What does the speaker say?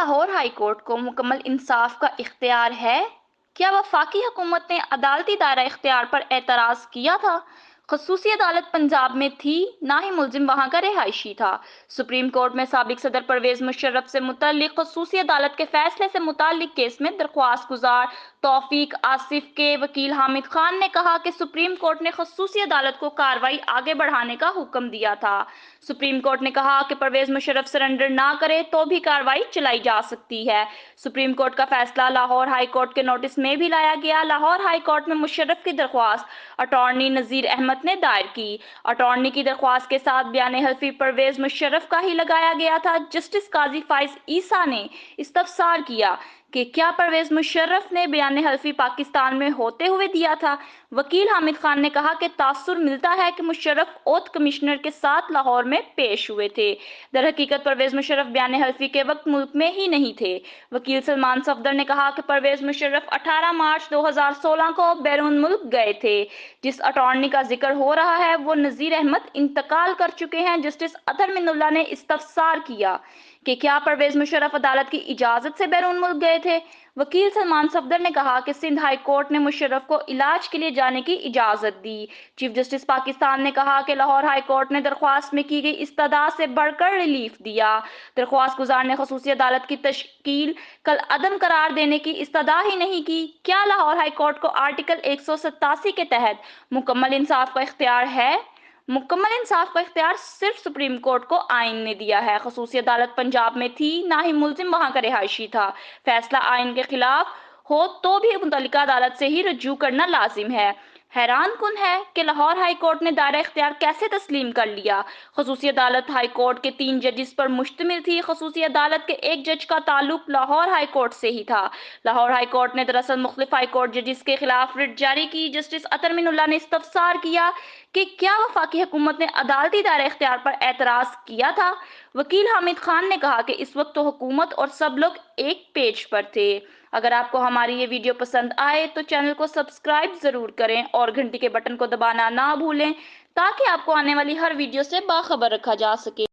Lahore high court को मुकम्मल इंसाफ का इख्तियार है? क्या वफाकी हुकूमत ने अदालती दायरा इख्तियार पर एतराज़ किया था? खसूसी अदालत पंजाब में थी, ना ही मुलजिम वहां का रिहायशी था। सुप्रीम कोर्ट में साबिक सदर परवेज मुशर्रफ से मुतल्लिक खसूसी अदालत के फैसले से मुतल्लिक केस में दरख्वास्त गुजार तौफीक आसिफ के वकील हामिद खान ने कहा कि सुप्रीम कोर्ट ने खसूसी अदालत को कार्रवाई आगे बढ़ाने का हुक्म दिया था। सुप्रीम कोर्ट ने कहा कि परवेज मुशर्रफ सरेंडर ना करे तो भी कार्रवाई चलाई जा सकती है। सुप्रीम कोर्ट का फैसला लाहौर हाई कोर्ट के नोटिस में भी लाया गया। लाहौर हाई कोर्ट में मुशर्रफ की दरख्वास्त अटॉर्नी नजीर अहमद ने दायर की। अटॉर्नी की दरख्वास्त के साथ बयान हल्फी परवेज मुशर्रफ का ही लगाया गया था। जस्टिस काजी फाइज ईसा ने इस्तफसार किया कि क्या परवेज मुशर्रफ ने बयान हल्फी पाकिस्तान में होते हुए दिया था। वकील हामिद खान ने कहा कि तासुर मिलता है कि मुशर्रफ ओथ कमिश्नर के साथ लाहौर में पेश हुए थे। दर हकीकत परवेज मुशर्रफ बयान हल्फी के वक्त मुल्क में ही नहीं थे। वकील सलमान सफदर ने कहा कि परवेज मुशर्रफ 18 मार्च 2016 को बैरून मुल्क गए थे। जिस अटॉर्नी का जिक्र हो रहा है वो नजीर अहमद इंतकाल कर चुके हैं। जस्टिस अतहर मिनुल्लाह ने इस्तफसार किया कि क्या परवेज मुशर्रफ अदालत की इजाजत से बैरून मुल्क गए थे। वकील सलमान सफदर ने कहा कि सिंध हाई कोर्ट ने मुशर्रफ को इलाज के लिए जाने की इजाजत दी। चीफ जस्टिस पाकिस्तान ने कहा कि लाहौर हाई कोर्ट ने दरख्वास्त में की गई इस्तदा से बढ़कर रिलीफ दिया। दरख्वास्त गुजार ने खसूसी अदालत की तश्कील कल अदम करार देने की इस्तदा ही नहीं की। क्या लाहौर हाई कोर्ट को आर्टिकल 187 के तहत मुकम्मल इंसाफ का इख्तियार है? मुकम्मल इंसाफ का इख्तियार सिर्फ सुप्रीम कोर्ट को आइन ने दिया है। खसूसी अदालत पंजाब में थी, ना ही मुलजिम वहां का रिहायशी था। फैसला आइन के खिलाफ हो तो भी मुतल्लिका अदालत से ही रज्जू करना लाजिम है। हैरान कुन है कि लाहौर हाई कोर्ट ने दायरा इख्तियार कैसे तस्लीम कर लिया। खसूसी अदालत हाई कोर्ट के 3 जजिस पर मुश्तमिल थी। खसूसी अदालत के एक जज का ताल्लुक लाहौर हाई कोर्ट से ही था। लाहौर हाई कोर्ट ने दरअसल मुख्तलिफ हाई कोर्ट जजिस के खिलाफ रिट जारी की। जस्टिस अतर मिनुल्लाह ने इस्तफसार किया कि क्या वफाकी हुकूमत ने अदालती दायरा इख्तियार पर एतराज किया था। वकील हामिद खान ने कहा कि इस वक्त तो हुकूमत और सब लोग एक पेज पर थे। अगर आपको हमारी ये वीडियो पसंद आए तो चैनल को सब्सक्राइब जरूर करें और घंटी के बटन को दबाना ना भूलें ताकि आपको आने वाली हर वीडियो से बाखबर रखा जा सके।